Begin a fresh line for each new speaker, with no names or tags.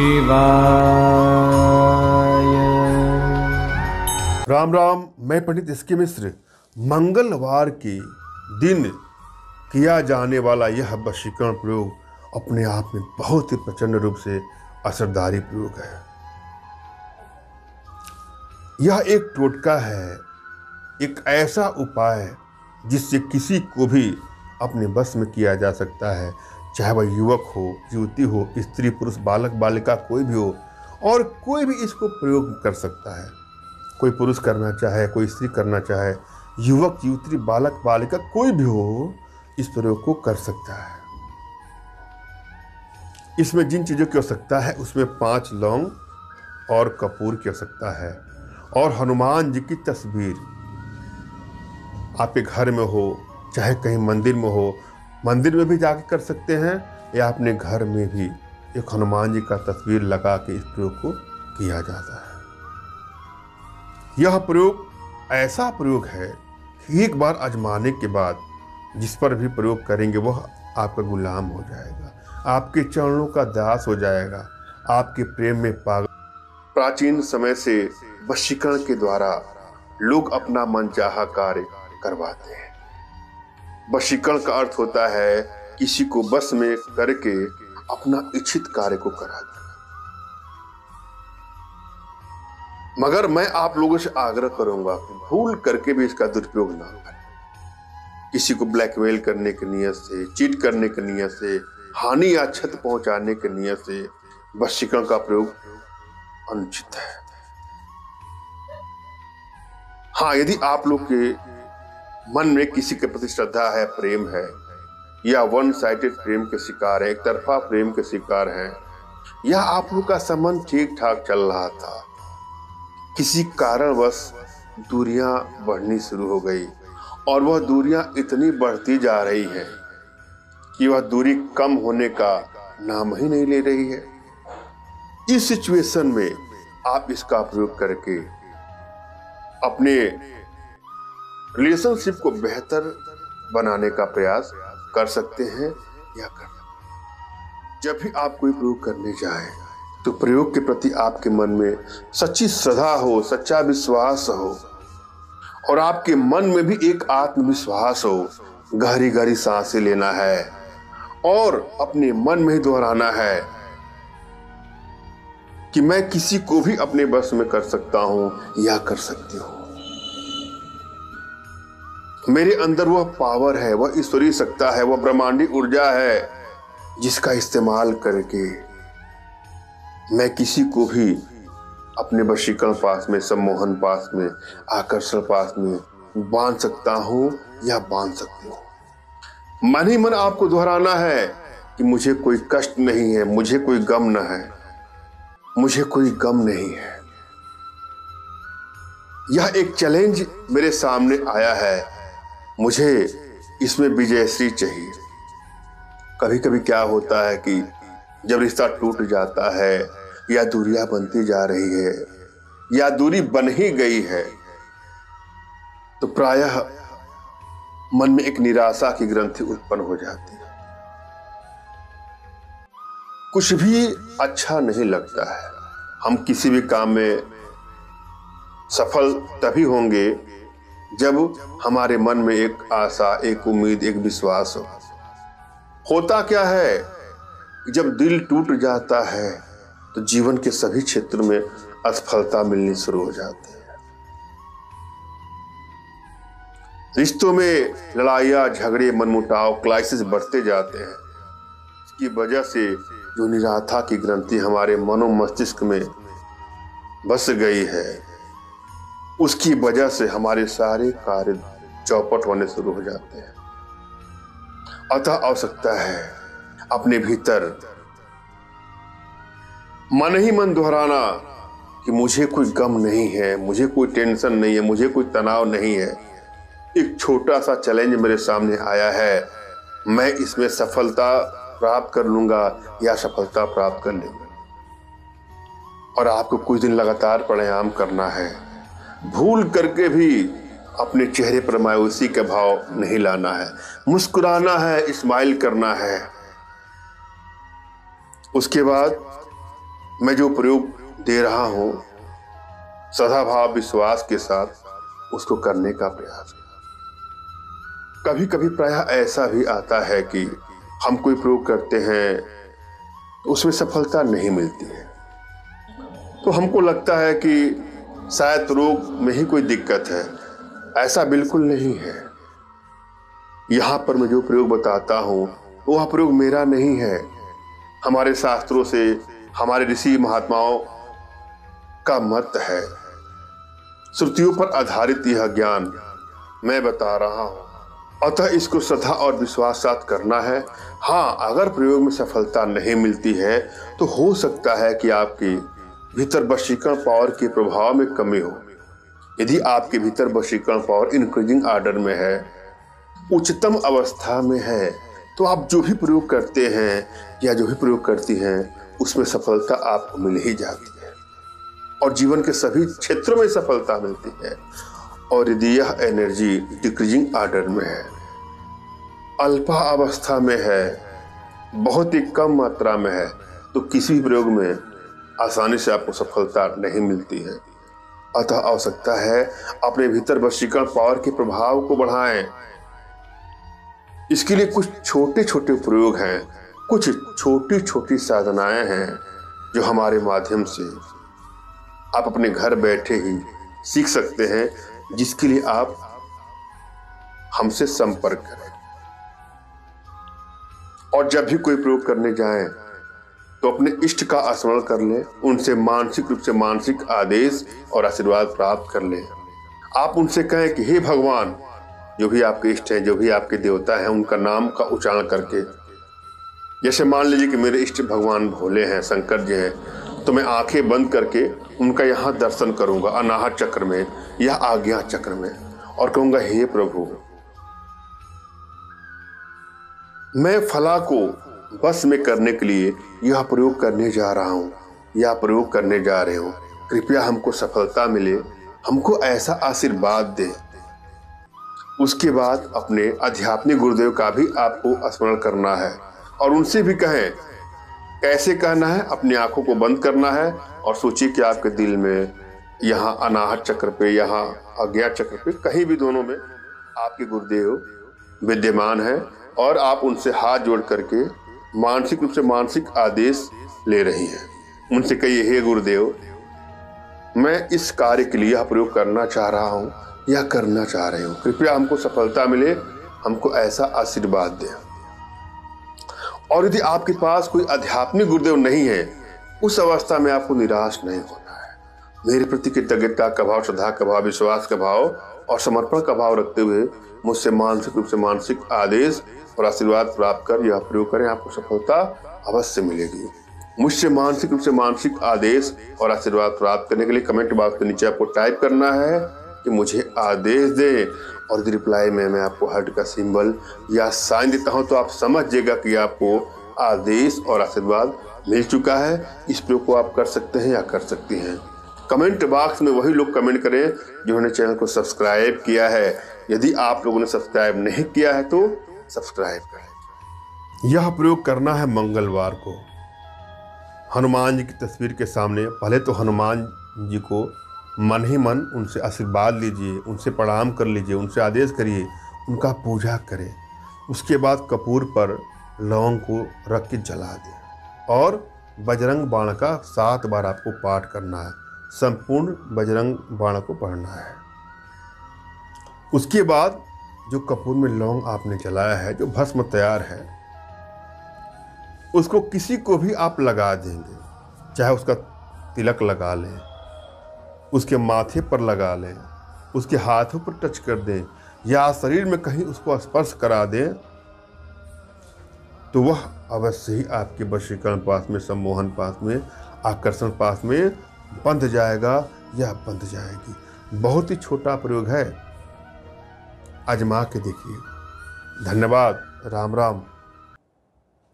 शिवाय।
राम राम, मैं पंडित एस के मिश्र। मंगलवार के दिन किया जाने वाला यह वशीकरण प्रयोग अपने आप में बहुत ही प्रचंड रूप से असरदारी प्रयोग है। यह एक टोटका है, एक ऐसा उपाय जिससे किसी को भी अपने बस में किया जा सकता है, चाहे वह युवक हो, युवती हो, स्त्री पुरुष, बालक बालिका, कोई भी हो, और कोई भी इसको प्रयोग कर सकता है। कोई पुरुष करना चाहे, कोई स्त्री करना चाहे, युवक युवती, बालक बालिका, कोई भी हो, इस प्रयोग को कर सकता है। इसमें जिन चीज़ों की आवश्यकता है उसमें 5 लौंग और कपूर की आवश्यकता है, और हनुमान जी की तस्वीर आपके घर में हो, चाहे कहीं मंदिर में हो, मंदिर में भी जाके कर सकते हैं, या अपने घर में भी एक हनुमान जी का तस्वीर लगा के इस प्रयोग को किया जाता है। यह प्रयोग ऐसा प्रयोग है कि एक बार आजमाने के बाद जिस पर भी प्रयोग करेंगे वह आपका गुलाम हो जाएगा, आपके चरणों का दास हो जाएगा, आपके प्रेम में पागल। प्राचीन समय से वशीकरण के द्वारा लोग अपना मनचाहा कार्य करवाते हैं। वशीकरण का अर्थ होता है किसी को बस में करके अपना इच्छित कार्य को करा देना। मगर मैं आप लोगों से आग्रह करूंगा कि भूल करके भी इसका दुरुपयोग ना करें। किसी को ब्लैकमेल करने की नियत से, चीट करने की नियत से, हानि या क्षति पहुंचाने की नियत से वशीकरण का प्रयोग अनुचित है। हाँ, यदि आप लोग के मन में किसी के प्रति श्रद्धा है, प्रेम है, या वन साइडेड प्रेम के शिकार है, एक तरफा प्रेम के शिकार है, या आप लोग का संबंध ठीक ठाक चल रहा था, किसी कारणवश दूरियां बढ़नी शुरू हो गई और वह दूरियां इतनी बढ़ती जा रही है कि वह दूरी कम होने का नाम ही नहीं ले रही है। इस सिचुएशन में आप इसका प्रयोग करके अपने रिलेशनशिप को बेहतर बनाने का प्रयास कर सकते हैं या कर सकते हैं। जब भी आप कोई प्रयोग करने जाएं तो प्रयोग के प्रति आपके मन में सच्ची श्रद्धा हो, सच्चा विश्वास हो, और आपके मन में भी एक आत्मविश्वास हो। गहरी गहरी सांसें लेना है और अपने मन में ही दोहराना है कि मैं किसी को भी अपने बस में कर सकता हूं या कर सकती हूं। मेरे अंदर वह पावर है, वह ईश्वरीय सत्ता है, वह ब्रह्मांडी ऊर्जा है जिसका इस्तेमाल करके मैं किसी को भी अपने वशीकरण पास में, सम्मोहन पास में, आकर्षण पास में बांध सकता हूं या बांध सकती हूं। मन ही मन आपको दोहराना है कि मुझे कोई कष्ट नहीं है, मुझे कोई गम न है, मुझे कोई गम नहीं है। यह एक चैलेंज मेरे सामने आया है, मुझे इसमें विजयश्री चाहिए। कभी कभी क्या होता है कि जब रिश्ता टूट जाता है या दूरियां बनती जा रही है या दूरी बन ही गई है तो प्रायः मन में एक निराशा की ग्रंथि उत्पन्न हो जाती है। कुछ भी अच्छा नहीं लगता है। हम किसी भी काम में सफल तभी होंगे जब हमारे मन में एक आशा, एक उम्मीद, एक विश्वास हो। होता क्या है, जब दिल टूट जाता है तो जीवन के सभी क्षेत्र में असफलता मिलनी शुरू हो जाती है। रिश्तों में लड़ाइयाँ, झगड़े, मनमुटाव, क्राइसिस बढ़ते जाते हैं। इसकी वजह से जो निराशा की ग्रंथि हमारे मनो मस्तिष्क में बस गई है, उसकी वजह से हमारे सारे कार्य चौपट होने शुरू हो जाते हैं। अतः आवश्यकता है अपने भीतर मन ही मन दोहराना कि मुझे कोई गम नहीं है, मुझे कोई टेंशन नहीं है, मुझे कोई तनाव नहीं है। एक छोटा सा चैलेंज मेरे सामने आया है, मैं इसमें सफलता प्राप्त कर लूंगा या सफलता प्राप्त कर लूंगा। और आपको कुछ दिन लगातार प्राणायाम करना है। भूल करके भी अपने चेहरे पर मायूसी का भाव नहीं लाना है, मुस्कुराना है, स्माइल करना है। उसके बाद मैं जो प्रयोग दे रहा हूँ सदाभाव विश्वास के साथ उसको करने का प्रयास। कभी कभी प्रायः ऐसा भी आता है कि हम कोई प्रयोग करते हैं तो उसमें सफलता नहीं मिलती है, तो हमको लगता है कि शायद रोग में ही कोई दिक्कत है। ऐसा बिल्कुल नहीं है। यहाँ पर मैं जो प्रयोग बताता हूँ वह प्रयोग मेरा नहीं है, हमारे शास्त्रों से, हमारे ऋषि महात्माओं का मत है। श्रुतियों पर आधारित यह ज्ञान मैं बता रहा हूँ, अतः इसको श्रद्धा और विश्वास साथ करना है। हाँ, अगर प्रयोग में सफलता नहीं मिलती है तो हो सकता है कि आपके भीतर वशीकरण पावर के प्रभाव में कमी हो। यदि आपके भीतर वशीकरण पावर इंक्रीजिंग ऑर्डर में है, उच्चतम अवस्था में है, तो आप जो भी प्रयोग करते हैं या जो भी प्रयोग करती हैं उसमें सफलता आपको मिल ही जाती है और जीवन के सभी क्षेत्रों में सफलता मिलती है। और यदि यह एनर्जी डिक्रीजिंग ऑर्डर में है, अल्पा अवस्था में है, बहुत ही कम मात्रा में है, तो किसी भी प्रयोग में आसानी से आपको सफलता नहीं मिलती है। अतः आवश्यकता है अपने भीतर वशीकरण पावर के प्रभाव को बढ़ाएं। इसके लिए कुछ छोटे छोटे प्रयोग हैं, कुछ छोटी छोटी साधनाएं हैं जो हमारे माध्यम से आप अपने घर बैठे ही सीख सकते हैं, जिसके लिए आप हमसे संपर्क करें। और जब भी कोई प्रयोग करने जाएं तो अपने इष्ट का स्मरण कर लें, उनसे मानसिक रूप से मानसिक आदेश और आशीर्वाद प्राप्त कर लें। आप उनसे कहें कि हे भगवान, जो भी आपके इष्ट हैं, जो भी आपके देवता हैं, उनका नाम का उच्चारण करके, जैसे मान लीजिए कि मेरे इष्ट भगवान भोले हैं, शंकर जी हैं, तो मैं आंखें बंद करके उनका यहाँ दर्शन करूंगा अनाहत चक्र में या आज्ञा चक्र में, और कहूंगा हे प्रभु, मैं फला को बस में करने के लिए यह प्रयोग करने जा रहा हूँ या प्रयोग करने जा रहे हूँ, कृपया हमको सफलता मिले, हमको ऐसा आशीर्वाद दे। उसके बाद अपने आध्यात्मिक गुरुदेव का भी आपको स्मरण करना है और उनसे भी कहें। कैसे कहना है? अपनी आंखों को बंद करना है और सोचिए कि आपके दिल में यहाँ अनाहत चक्र पे, यहाँ आज्ञा चक्र पे, कहीं भी दोनों में आपके गुरुदेव विद्यमान है और आप उनसे हाथ जोड़ करके मानसिक रूप से मानसिक आदेश ले रही हैं। उनसे कहिए, हे गुरुदेव, मैं इस कार्य के लिए यह प्रयोग करना चाह रहा हूँ या करना चाह रही हूँ, कृपया हमको सफलता मिले, हमको ऐसा आशीर्वाद दें। और यदि आपके पास कोई आध्यात्मिक गुरुदेव नहीं है, उस अवस्था में आपको निराश नहीं होना है। मेरे प्रति कृतज्ञता का भाव, श्रद्धा का भाव, विश्वास का भाव और समर्पण का भाव रखते हुए मुझसे मानसिक रूप से मानसिक आदेश और आशीर्वाद प्राप्त कर यह प्रयोग करें, आपको सफलता अवश्य मिलेगी। मुझसे मानसिक रूप से मानसिक आदेश और आशीर्वाद प्राप्त करने के लिए कमेंट बॉक्स के नीचे आपको टाइप करना है कि मुझे आदेश दें, और यदि रिप्लाई में मैं आपको हार्ट का सिंबल या साइन देता हूं तो आप समझ जाइएगा कि आपको आदेश और आशीर्वाद मिल चुका है। इस प्रयोग को आप कर सकते हैं या कर सकती हैं। कमेंट बॉक्स में वही लोग कमेंट करें जिन्होंने चैनल को सब्सक्राइब किया है। यदि आप लोगों ने सब्सक्राइब नहीं किया है तो सब्सक्राइब करें। यह प्रयोग करना है मंगलवार को, हनुमान जी की तस्वीर के सामने। पहले तो हनुमान जी को मन ही मन उनसे आशीर्वाद लीजिए, उनसे प्रणाम कर लीजिए, उनसे आदेश करिए, उनका पूजा करें। उसके बाद कपूर पर लौंग को रख के जला दें और बजरंग बाण का 7 बार आपको पाठ करना है। संपूर्ण बजरंग बाण को पढ़ना है। उसके बाद जो कपूर में लौंग आपने जलाया है, जो भस्म तैयार है, उसको किसी को भी आप लगा देंगे। चाहे उसका तिलक लगा लें, उसके माथे पर लगा लें, उसके हाथों पर टच कर दें या शरीर में कहीं उसको स्पर्श करा दें, तो वह अवश्य ही आपके वशीकरण पास में, सम्मोहन पास में, आकर्षण पास में बंध जाएगा या बंध जाएगी। बहुत ही छोटा प्रयोग है, आजमा के देखिए। धन्यवाद। राम राम।